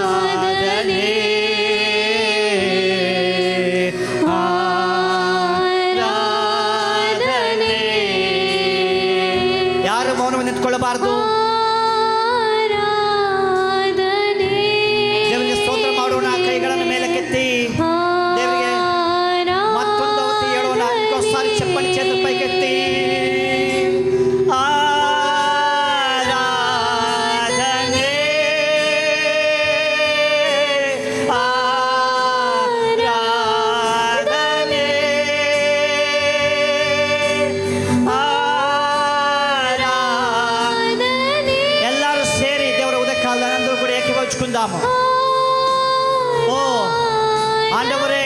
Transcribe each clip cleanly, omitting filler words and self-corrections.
ಸ್ಥಳದಲ್ಲಿ ಯಾರು ಮೌನವನ್ನು ನಿಂತ್ಕೊಳ್ಳಬಾರದು. ದೇವರಿಗೆ ಸ್ತೋತ್ರ ಮಾಡೋಣ. ಕೈಗಳನ್ನು ಮೇಲಕ್ಕೆತ್ತಿ ದೇವರಿಗೆ ಮತ್ತೊಂದು ಅವತ್ತು ಹೇಳೋಣ. ಇಂಕೋಸಾರಿ ಚಪ್ಪಲಿ చేతుల పైకెత్తి ஓ ஆண்டவரே,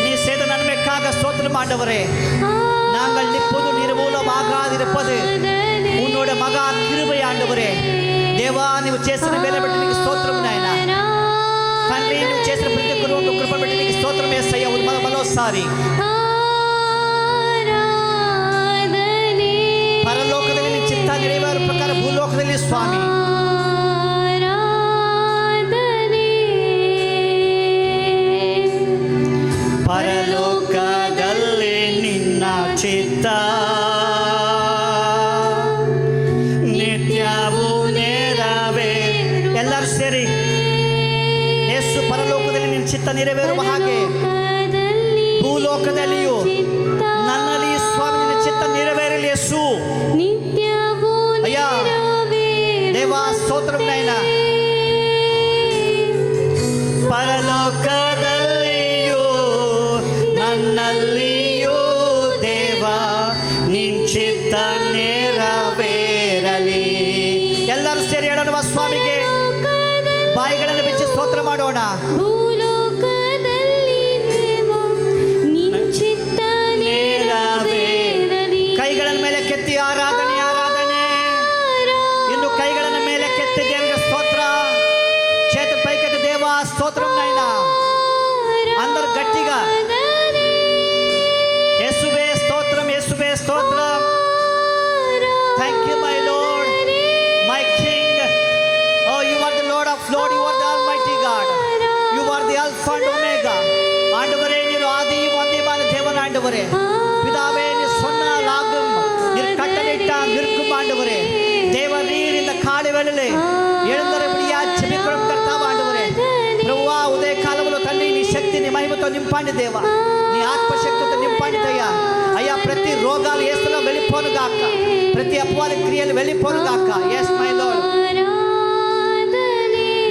நீ செய்த நன்மைக்காக ஸ்தோத்திரம் ஆண்டவரே. நாங்கள் நிற்பது நிர்மூலமாகாதிருப்பது உன்னோட மகா கிருபை ஆண்டவరే. దేవా, నువ్వు చేసిన మేలు బట్టి నీకు స్తోత్రం నాయనా. తండ్రి, నువ్వు చేసిన ప్రతి ఒక్క కృప బట్టి నీకు స్తోత్రం యేసయ్యా. మరోసారి ಪರಲೋಕದಲ್ಲಿ ನಿನ್ನ ಚಿತ್ತ ನೆರವೇರುವ ಪ್ರಕಾರ ಭೂಲೋಕದಲ್ಲಿ ಸ್ವಾಮಿ ಪರಲೋಕದಲ್ಲಿ ನಿನ್ನ ಚಿತ್ತ ನಿತ್ಯವೂ ನೆರವೇ. ಎಲ್ಲರೂ ಸೇರಿ ಯೇಸು, ಪರಲೋಕದಲ್ಲಿ ನಿನ್ನ ಚಿತ್ತ ನೆರವೇರುವ ಹಾಗೆ ಭೂಲೋಕದಲ್ಲಿಯೂ ನನ್ನಲ್ಲಿ ಸ್ವಾಮಿ ನಿನ್ನ ಚಿತ್ತ ನೆರವೇರಲಿ ಯೇಸು. ಅಯ್ಯಾ ದೇವಾ, ಸ್ತೋತ್ರಂ ನಾಯನ. ಪರಲೋಕದಲ್ಲಿಯೂ ನನ್ನಲ್ಲಿಯೂ ದೇವಾ ನಿನ್ನ ಚಿತ್ತ ನೆರವೇರಲಿ. ಎಲ್ಲರೂ ಸೇರಿ ಹೇಳೋಣ ಸ್ವಾಮಿಗೆ. ಬಾಯಿಗಳನ್ನು ಬಿಚ್ಚಿ ಸ್ತೋತ್ರ ಮಾಡೋಣ. ಕೈಗಳನ್ನು ಮೇಲೆ ಕೆತ್ತಿ ಆರಾಧನೆ ಆರಾಧನೆ. ಇನ್ನು ಕೈಗಳನ್ನು ಮೇಲೆ ಕೆತ್ತಿ ದೇವರಿಗೆ ಸ್ತೋತ್ರ. చేతుల పైకెత్తి దేవా స్తోత్రం నాయనా. అందరు గట్టిగా యేసువే స్తోత్రం, యేసువే స్తోత్రం. Thank you my Lord, my King. O you are the Lord of Lord, you are the almighty God, you are the Alpha and Omega. ஆண்டவரே, நீர் ஆதியும் அந்தியுமான தேவன் ஆண்டவரே. பிதாவே, நீர் சொன்னாலாகும், நீர் கட்டளையிட்டால் நிற்கும் ஆண்டவரே. தேவரீர் இந்த காலை வேளையிலே எழுந்தருளியா ஜெபிக்கிறோம் கர்த்தாவே ఆண்டవరే. ప్రభువా, ఉదయ కాలంలో తండ్రి నీ శక్తిని మహిమతో నింపండి దేవా. నీ ఆత్మశక్తితో నింపండి అయ్యా. అయ్యా, ప్రతి రోగాలు యేసులో వెళ్ళిపోను గాక, ప్రతి అపవాద క్రియలు వెళ్ళిపోను గాక. yes my lord.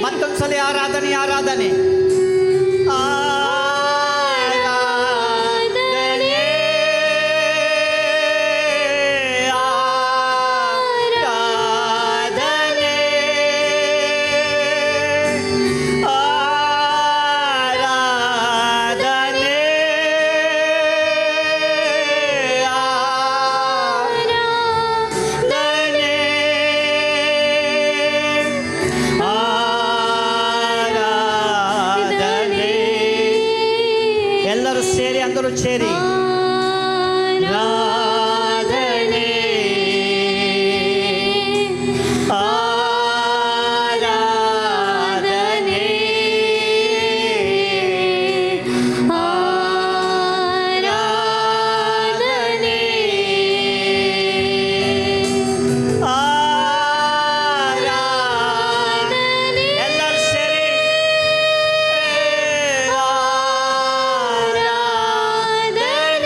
మత్తొంసలి ఆరాధನೆ ఆరాధನೆ. ಎಲ್ಲರೂ ಸೇರಿ, అందరూ చేరి ఆరాధనే ఆరాధనే ఆరాధనే ఆరాధనే. ಎಲ್ಲರೂ ಸೇರಿ ಆರಾಧನೆ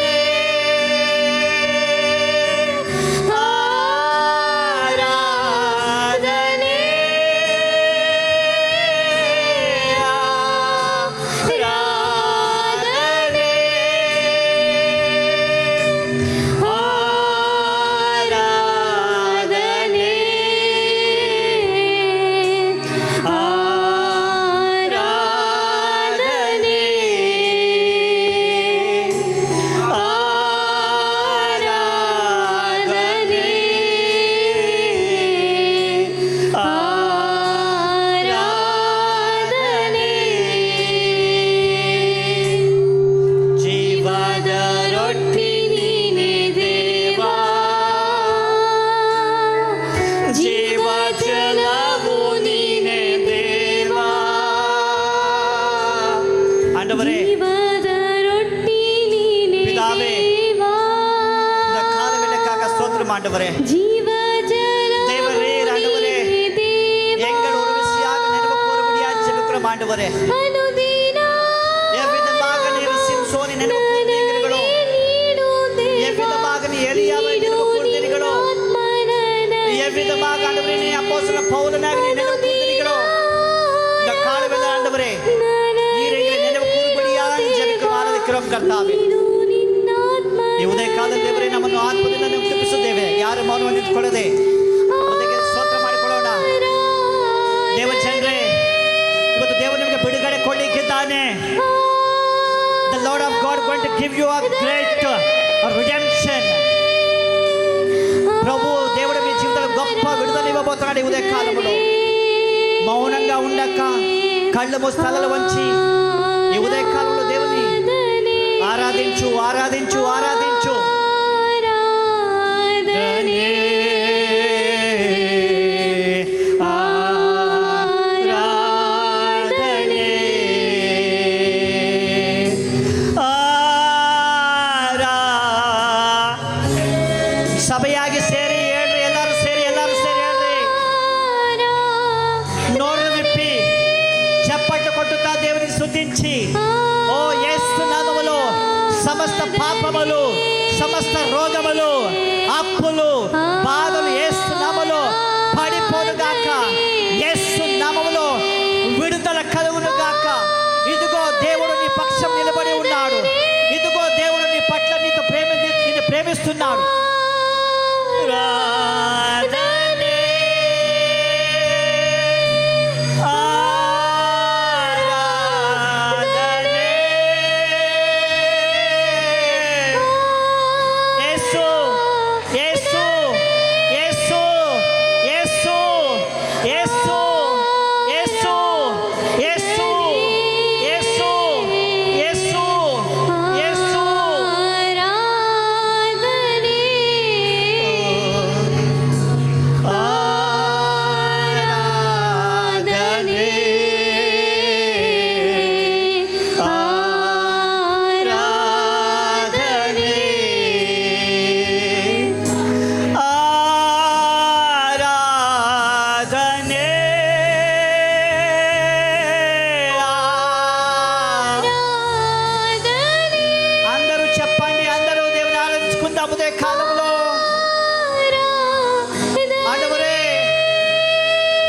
தேவரே ஆண்டவரே எங்கள் ஒரு விசையாக நினைவு கூறும்படியாக ஜெபிக்கிறோம் ஆண்டவரே. எவ்விதமாக நீர் சிம்சோனை நினைவு கூர்ந்தீர்களோ, எவ்விதமாக நீ எலியாவை நினைவு கூர்ந்தீர்களோ, எவ்விதமாக ஆண்டவரே நீ அப்போஸ்தலன் பவுலனாக நீ நினைவு கூர்ந்தீர்களோ, இந்த காலவேளை ஆண்டவரே நீர் எங்களை நினைவு கூறும்படியாக ஜெபிக்கிறோம், ஆராதிக்கிறோம் ಕರ್ತಾವೆ. ಈ ಉದಯ ಕಾಲ ದೇವರೇ ನಮ್ಮನ್ನು ಆತ್ಮದಿಂದ ನಾವು ತಪ್ಪಿಸುತ್ತೇವೆ, ಯಾರು ಮೌನವನ್ನು ನಿಂತುಕೊಳ್ಳದೆ ಉದಯಕ್ಕೆ ಸ್ತೋತ್ರ ಮಾಡಿಕೊಳ್ಳೋಣ. ದೇವ ಜನರೇ, ಇವತ್ತು ದೇವರು ನಿಮಗೆ ಬಿಡುಗಡೆ ಕೊಡಲಿಕ್ಕಿದ್ದಾನೆ. The Lord of God going to give you a great redemption. ప్రభు దేవుడు మీ జీవితంలో గొప్ప విడుదల ఇవ్వబోతున్నాడు. ఈ ఉదయ కాలంలో మౌనంగా ఉండక కళ్ళు మూసి తలలు వంచి ఈ ఉదయ కాలంలో దేవుని ఆరాధించు, ఆరాధించు, ఆరాధించు. ಸಭೆಯಾಗಿ ಸೇರಿ ಹೇಳ್ರಿ, ಎಲ್ಲರೂ ಸೇರಿ ಹೇಳ್ರಿ. ನೋಡು ವಿಪ್ಪಿ ಚಪ್ಪಟ್ಟು ಕೊಟ್ಟುತ್ತಾ ದೇವರಿಗೆ స్తుతించి, ఓ యేసు నామములో సమస్త పాపములు, సమస్త రోగములు, అప్పులు, బాధలు యేసు నామములో పడిపోను గాక. యేసు నామములో విడుదల కలుగును గాక. ఇదిగో దేవుడు నీ పక్షం నిలబడి ఉన్నాడు. ఇదిగో దేవుడు నీ పట్ల నిన్ను ప్రేమిస్తున్నాడు. ఆరాధనే ఆరాధనే యేసు యేసు యేసు యేసు యేసు యేసు యేసు యేసు యేసు యేసు అందరూ చెప్పండి, అందరూ దేవుని ఆరాధించుకుందాం. ఉదయ కాలంలో ஆண்டவரே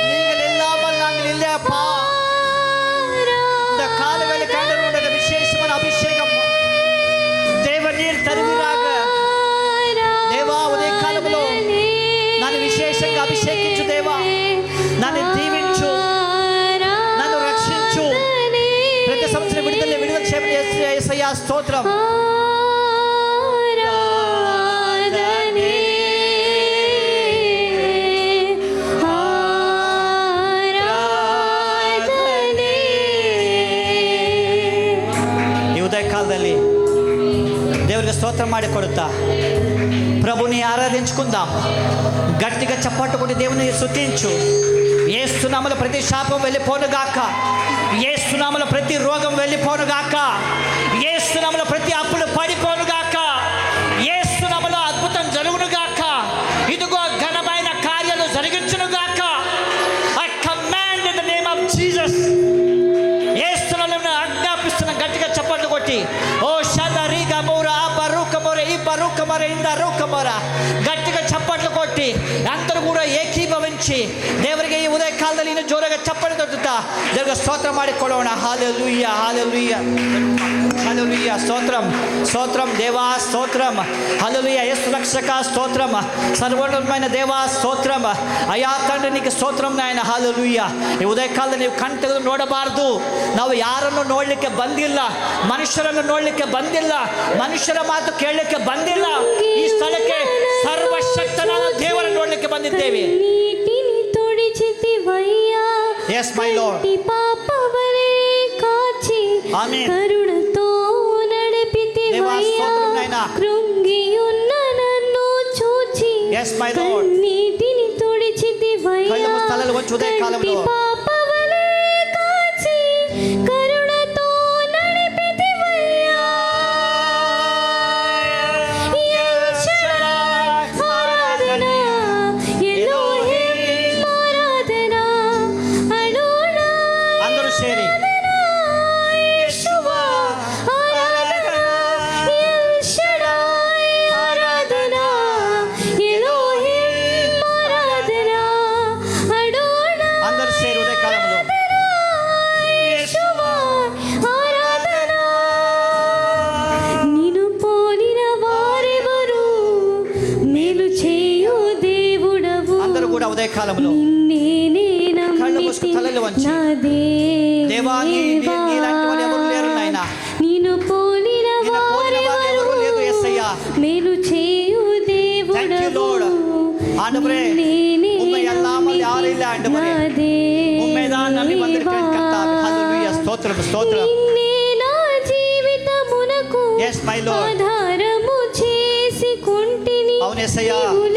நீங்கள் இல்லாமல் நாங்கள் இல்லையப்பா. இந்த காலவேளை ஆண்டவருடைய விசேஷமான அభిషేகம் தேவ நீர் தருவீராக. దేవా ఉదయ కాలంలో నన్ను విశేషంగా అభిషేకించు దేవా, నన్ను దీవించు, నన్ను రక్షించు. ప్రతి సంవత్సరం విడుదల చేయమని యేసయ్యా స్తోత్రం. ಈ ಉದಯ ಕಾಲದಲ್ಲಿ ದೇವರಿಗೆ ಸ್ತೋತ್ರ ಮಾಡಿ ಕೊಡುತ್ತಾ ప్రభుని ఆరాధించుకుందాం. గట్టిగా చప్పట్లు కొట్టి దేవుని స్తుతించు. యేసు నామములో ప్రతి శాపం వెళ్ళిపోనుగాక. యేసు నామములో ప్రతి రోగం వెళ్ళిపోనుగాక. యేసు నామములో ప్రతి అప్పులు పడిపోనుగాక. యేసు నామములో అద్భుతం జరుగునుగాక. ఇదిగో ఘనమైన కార్యాలు జరిగించునుగాక. I command in the name of Jesus. యేసు నామములో ఆజ్ఞాపిస్తున్న గట్టిగా చప్పట్లు కొట్టి ఓ షదరిగా మోరా బరుకమోరే ఈ బరుకమోరే ఇంద రూకమోరా గట్టిగా చప్పట్లు కొట్టి అందరూ కూడా ఏకీభవించి ದೇವರಿಗೆ ಈ ಉದಯ ಕಾಲದಲ್ಲಿ ಇನ್ನು ಜೋರಾಗಿ ಚಪ್ಪಲಿ ತಟ್ಟುತ್ತಾ ದೇವರಿಗೆ ಸ್ತೋತ್ರ ಮಾಡಿಕೊಳ್ಳೋಣ. Hallelujah, hallelujah, hallelujah. స్తోత్రం, స్తోత్రం దేవా, స్తోత్రం. హల్లెలూయా. యేసు రక్షక స్తోత్రం. సర్వోన్నతమైన దేవా స్తోత్రం. అయ్యా తండ్రి నీకు స్తోత్రం నాయన. ಹಾಲೆಲೂಯಾ. ಈ ಉದಯ ಕಾಲದಲ್ಲಿ ನೀವು ಕಣ್ ತೆಗೆದು ನೋಡಬಾರದು. ನಾವು ಯಾರನ್ನು ನೋಡಲಿಕ್ಕೆ ಬಂದಿಲ್ಲ, ಮನುಷ್ಯರನ್ನು ನೋಡಲಿಕ್ಕೆ ಬಂದಿಲ್ಲ, ಮನುಷ್ಯರ ಮಾತು ಕೇಳಲಿಕ್ಕೆ ಬಂದಿಲ್ಲ. ಈ ಸ್ಥಳಕ್ಕೆ ಸರ್ವಶಕ್ತನಾದ ದೇವರನ್ನು ನೋಡಲಿಕ್ಕೆ ಬಂದಿದ್ದೇವೆ. Yes, my Lord. Amen. కరుణతో నడిపితివయ్యా, కృంగియున్న నన్ను చూచి Yes, my Lord. కన్నీటిని తుడిచితివయ్యా, కళ్ళు మూసి తలలు వంచి ఉదయ కాలంలో పాపవలే కాచి కరుణతో నడిపితివయ్యా. ఆరాధన సేరి యేషువా ఆరాధన, ఎల్ షడాయ్ ఆరాధన, ఎలోహిం ఆరాధన, అడోనాయ్ అందరూ సేరి ఉదయకాలంలో యేషువా ఆరాధన. నిన్ను పోలిన వారెవరు, మేలు చేయు దేవుడవు. అందరూ కూడా ఉదయకాలంలో నిన్నే కళ్ళు మూసుకు తలలు వంచి, దేవా, నీలాంటి వారు ఎవరు లేరు నాయనా. నిన్ను పోలిన నిన్ను పోలిన వారు ఎవరు లేదు యేసయ్యా. మేలు చేయు Thank you, Lord. ஆண்டவரே, உம்மை அல்லாமல் யாரும் இல்லை ஆண்டவரே. உம்மைதான் நம்பி வந்திருக்கிறேன் கர்த்தாவே. ஹல்லேலூயா. ஸ்தோத்திரம் ஸ்தோத்திரம். నిన్నే నా జీవితమునకు Yes, my Lord. ఆధారము చేసుకొంటిని. అవును యేసయ్యా. నీవు